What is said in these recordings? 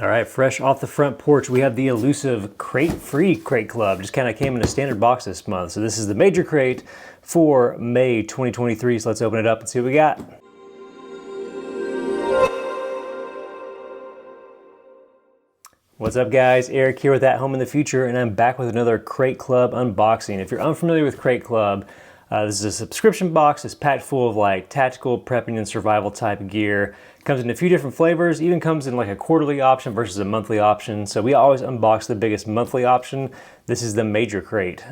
All right, fresh off the front porch, we have the elusive crate-free crate club. Just kind of came in a standard box this month. So this is the major crate for May 2023. So let's open it up and see what we got. What's up guys, Eric here with ATHOME in the Future, and I'm back with another Crate Club unboxing. If you're unfamiliar with Crate Club, this is a subscription box that's packed full of like tactical, prepping, and survival type gear. Comes in a few different flavors, even comes in like a quarterly option versus a monthly option. So we always unbox the biggest monthly option. This is the major crate.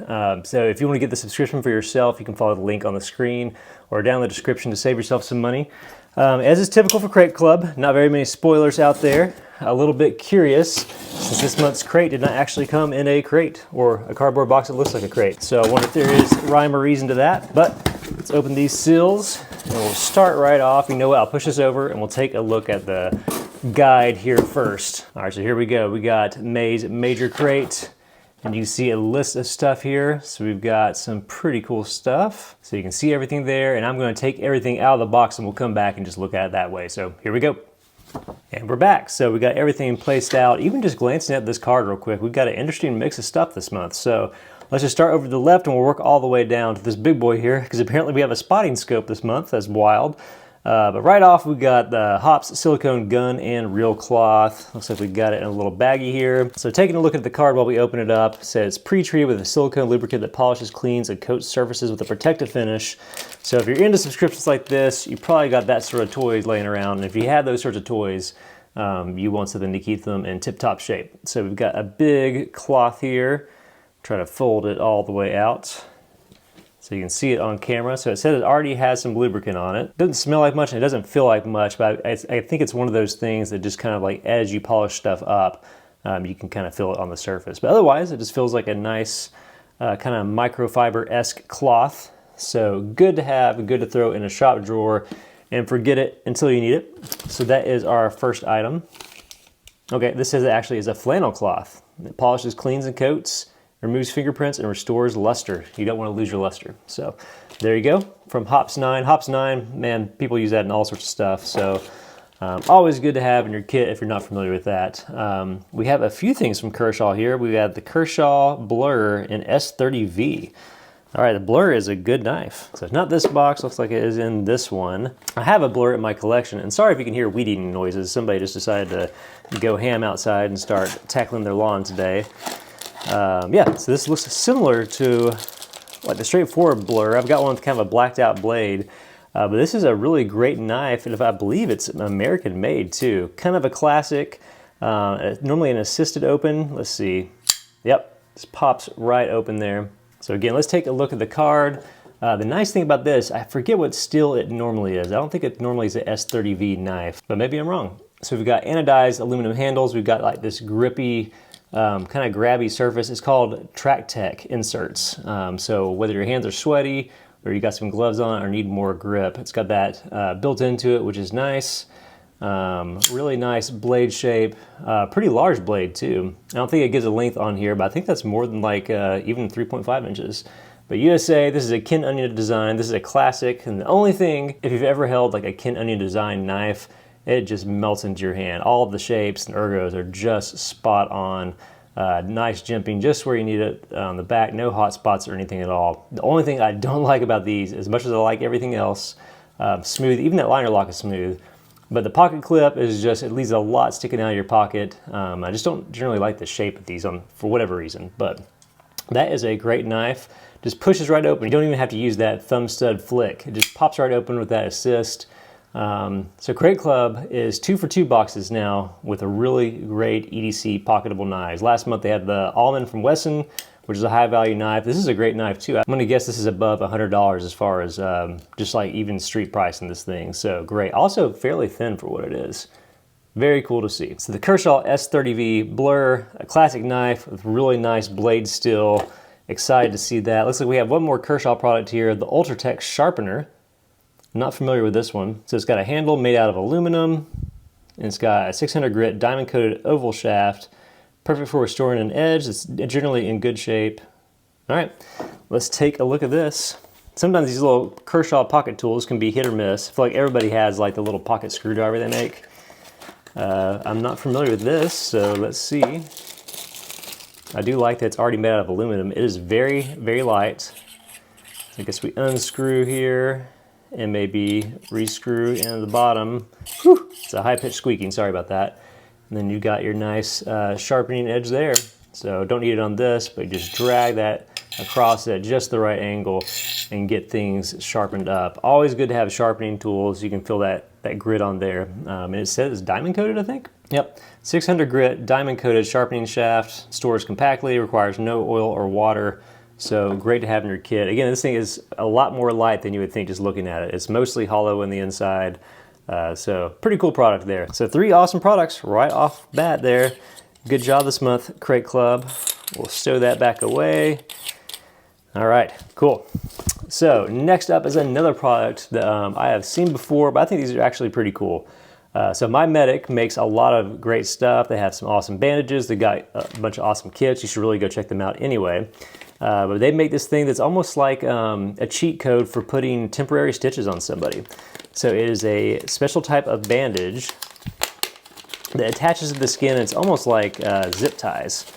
So if you want to get the subscription for yourself, you can follow the link on the screen or down in the description to save yourself some money. As is typical for Crate Club, not very many spoilers out there. A little bit curious, since this month's crate did not actually come in a crate or a cardboard box that looks like a crate. So I wonder if there is rhyme or reason to that, but let's open these seals and we'll start right off. You know what, I'll push this over and we'll take a look at the guide here first. All right, so here we go. We got May's major crate. And you see a list of stuff here. So we've got some pretty cool stuff. So you can see everything there, and I'm gonna take everything out of the box and we'll come back and just look at it that way. So here we go. And we're back. So we got everything placed out. Even just glancing at this card real quick, we've got an interesting mix of stuff this month. So let's just start over to the left and we'll work all the way down to this big boy here, because apparently we have a spotting scope this month. That's wild. But right off, we got the Hops silicone gun and real cloth. Looks like we got it in a little baggie here. So taking a look at the card while we open it up, it says pre-treated with a silicone lubricant that polishes, cleans, and coats surfaces with a protective finish. So if you're into subscriptions like this, you probably got that sort of toys laying around. And if you have those sorts of toys, you want something to keep them in tip-top shape. So we've got a big cloth here. Try to fold it all the way out, so you can see it on camera. So it says it already has some lubricant on it. Doesn't smell like much and it doesn't feel like much, but I think it's one of those things that just kind of like as you polish stuff up, you can kind of feel it on the surface. But otherwise, it just feels like a nice kind of microfiber-esque cloth. So good to have, good to throw in a shop drawer and forget it until you need it. So that is our first item. Okay, this says it actually is a flannel cloth. It polishes, cleans, and coats, removes fingerprints, and restores luster. You don't want to lose your luster. So there you go, from Hops 9. Hops 9, man, people use that in all sorts of stuff. So always good to have in your kit if you're not familiar with that. We have a few things from Kershaw here. We got the Kershaw Blur in S30V. All right, the Blur is a good knife. So it's not this box, looks like it is in this one. I have a Blur in my collection, and sorry if you can hear weed eating noises. Somebody just decided to go ham outside and start tackling their lawn today. Yeah, so this looks similar to like the straightforward Blur. I've got one with kind of a blacked out blade, but this is a really great knife, and if I believe it's American made too. Kind of a classic, normally an assisted open. Let's see. Yep, this pops right open there. So again, let's take a look at the card. The nice thing about this, I forget what steel it normally is. I don't think it normally is an S30V knife, but maybe I'm wrong. So we've got anodized aluminum handles. We've got like this grippy, kind of grabby surface. It's called Track Tech inserts. So whether your hands are sweaty or you got some gloves on or need more grip, it's got that built into it, which is nice. Really nice blade shape, pretty large blade too. I don't think it gives a length on here, but I think that's more than like even 3.5 inches. But USA, this is a Ken Onion design. This is a classic, and the only thing, if you've ever held like a Ken Onion design knife, it just melts into your hand. All of the shapes and ergos are just spot on. Nice jimping just where you need it on the back, no hot spots or anything at all. The only thing I don't like about these, as much as I like everything else, smooth, even that liner lock is smooth, but the pocket clip is just, it leaves a lot sticking out of your pocket. I just don't generally like the shape of these for whatever reason, but that is a great knife. Just pushes right open. You don't even have to use that thumb stud flick. It just pops right open with that assist. So Crate Club is 2 for 2 boxes now with a really great EDC pocketable knives. Last month they had the Almond from Wesson, which is a high value knife. This is a great knife too. I'm gonna guess this is above $100 as far as just like even street price in this thing. So great. Also fairly thin for what it is. Very cool to see. So the Kershaw S30V Blur, a classic knife with really nice blade still. Excited to see that. Looks like we have one more Kershaw product here, the Ultratech Sharpener. I'm not familiar with this one. So it's got a handle made out of aluminum, and it's got a 600 grit diamond coated oval shaft, perfect for restoring an edge. It's generally in good shape. All right, let's take a look at this. Sometimes these little Kershaw pocket tools can be hit or miss. I feel like everybody has like the little pocket screwdriver they make. I'm not familiar with this, so let's see. I do like that it's already made out of aluminum. It is very, very light. I guess we unscrew here and maybe rescrew in the bottom. Whew, it's a high-pitched squeaking, sorry about that. And then you got your nice sharpening edge there. So don't need it on this, but just drag that across at just the right angle and get things sharpened up. Always good to have sharpening tools. You can feel that grit on there. And it says it's diamond coated, I think. Yep, 600 grit, diamond coated sharpening shaft, stores compactly, requires no oil or water. So great to have in your kit. Again, this thing is a lot more light than you would think just looking at it. It's mostly hollow in the inside. So pretty cool product there. So 3 awesome products right off bat there. Good job this month, Crate Club. We'll stow that back away. All right, cool. So next up is another product that I have seen before, but I think these are actually pretty cool. So My Medic makes a lot of great stuff. They have some awesome bandages. They got a bunch of awesome kits. You should really go check them out anyway. But they make this thing that's almost like a cheat code for putting temporary stitches on somebody. So it is a special type of bandage that attaches to the skin, and it's almost like zip ties.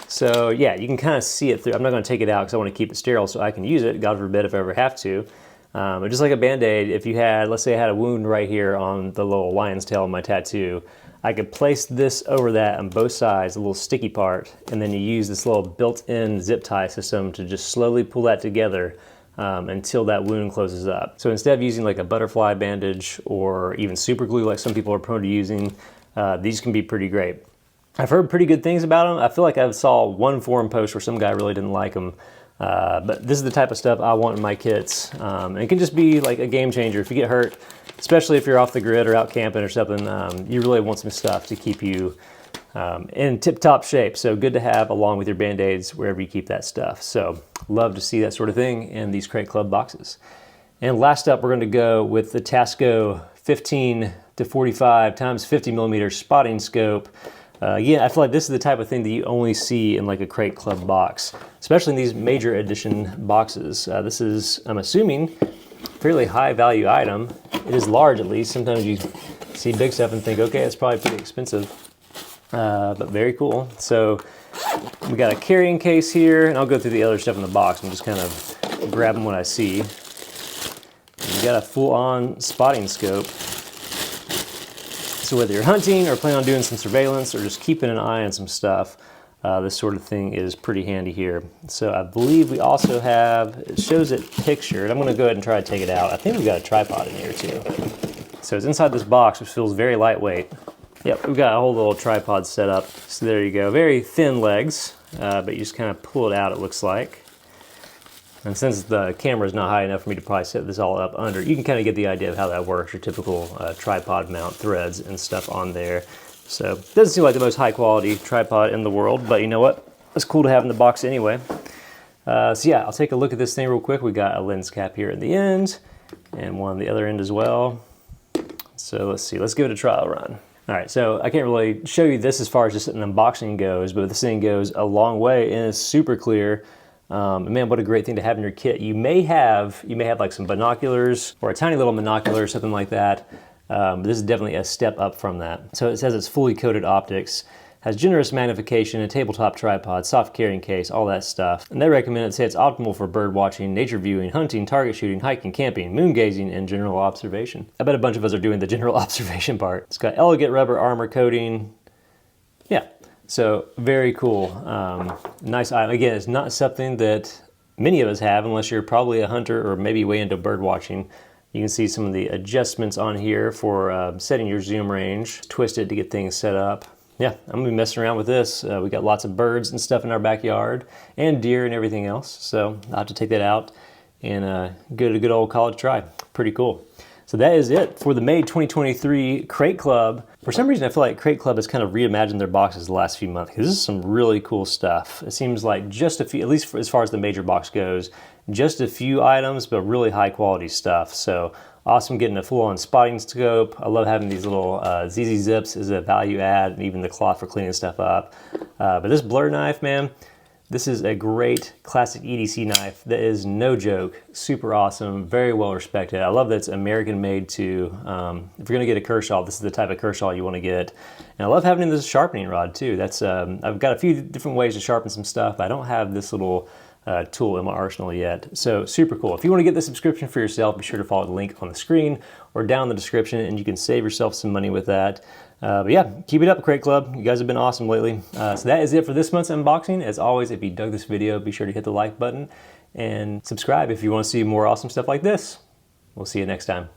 So yeah, you can kind of see it through. I'm not going to take it out because I want to keep it sterile so I can use it, God forbid if I ever have to. But just like a Band-Aid, if you had, let's say I had a wound right here on the little lion's tail on my tattoo, I could place this over that on both sides, a little sticky part, and then you use this little built-in zip tie system to just slowly pull that together until that wound closes up. So instead of using like a butterfly bandage or even super glue like some people are prone to using, these can be pretty great. I've heard pretty good things about them. I feel like I saw one forum post where some guy really didn't like them. But this is the type of stuff I want in my kits. And it can just be like a game changer. If you get hurt, especially if you're off the grid or out camping or something, you really want some stuff to keep you in tip-top shape. So good to have along with your Band-Aids wherever you keep that stuff. So love to see that sort of thing in these Crate Club boxes. And last up, we're going to go with the Tasco 15 to 45 times 50 millimeter spotting scope. Again, I feel like this is the type of thing that you only see in like a Crate Club box, especially in these major edition boxes. This is, I'm assuming, fairly high value item. It is large at least. Sometimes you see big stuff and think, okay, it's probably pretty expensive, but very cool. So we got a carrying case here, and I'll go through the other stuff in the box. I'm just kind of grabbing what I see. We got a full-on spotting scope. So whether you're hunting or planning on doing some surveillance or just keeping an eye on some stuff, this sort of thing is pretty handy here. So I believe we also have, it shows it pictured. I'm going to go ahead and try to take it out. I think we've got a tripod in here too. So it's inside this box, which feels very lightweight. Yep, we've got a whole little tripod set up. So there you go. Very thin legs, but you just kind of pull it out, it looks like. And since the camera is not high enough for me to probably set this all up under, you can kind of get the idea of how that works, your typical tripod mount threads and stuff on there. So it doesn't seem like the most high quality tripod in the world, but you know what? It's cool to have in the box anyway. So yeah, I'll take a look at this thing real quick. We got a lens cap here at the end and one on the other end as well. So let's see, let's give it a trial run. All right, so I can't really show you this as far as just an unboxing goes, but this thing goes a long way and it's super clear. Man, what a great thing to have in your kit. You may have like some binoculars or a tiny little monocular or something like that. This is definitely a step up from that. So it says it's fully coated optics, has generous magnification, a tabletop tripod, soft carrying case, all that stuff. And they recommend it, say it's optimal for bird watching, nature viewing, hunting, target shooting, hiking, camping, moon gazing, and general observation. I bet a bunch of us are doing the general observation part. It's got elegant rubber armor coating. Yeah. So very cool, nice item. Again, it's not something that many of us have unless you're probably a hunter or maybe way into bird watching. You can see some of the adjustments on here for setting your zoom range. Twist it to get things set up. Yeah, I'm gonna be messing around with this. We got lots of birds and stuff in our backyard and deer and everything else. So I'll have to take that out and give it a good old college try. Pretty cool. So that is it for the May 2023 Crate Club. For some reason, I feel like Crate Club has kind of reimagined their boxes the last few months because this is some really cool stuff. It seems like just a few, at least as far as the major box goes, just a few items, but really high quality stuff. So awesome getting a full-on spotting scope. I love having these little ZZ zips as a value add, and even the cloth for cleaning stuff up. But this blur knife, man, This is a great classic EDC knife that is no joke, super awesome, very well respected. I love that it's American made too. If you're gonna get a Kershaw, this is the type of Kershaw you wanna get. And I love having this sharpening rod too. That's I've got a few different ways to sharpen some stuff, but I don't have this little tool in my arsenal yet. So super cool. If you wanna get the subscription for yourself, be sure to follow the link on the screen or down in the description, and you can save yourself some money with that. But yeah, keep it up, Crate Club. You guys have been awesome lately. So that is it for this month's unboxing. As always, if you dug this video, be sure to hit the like button and subscribe if you want to see more awesome stuff like this. We'll see you next time.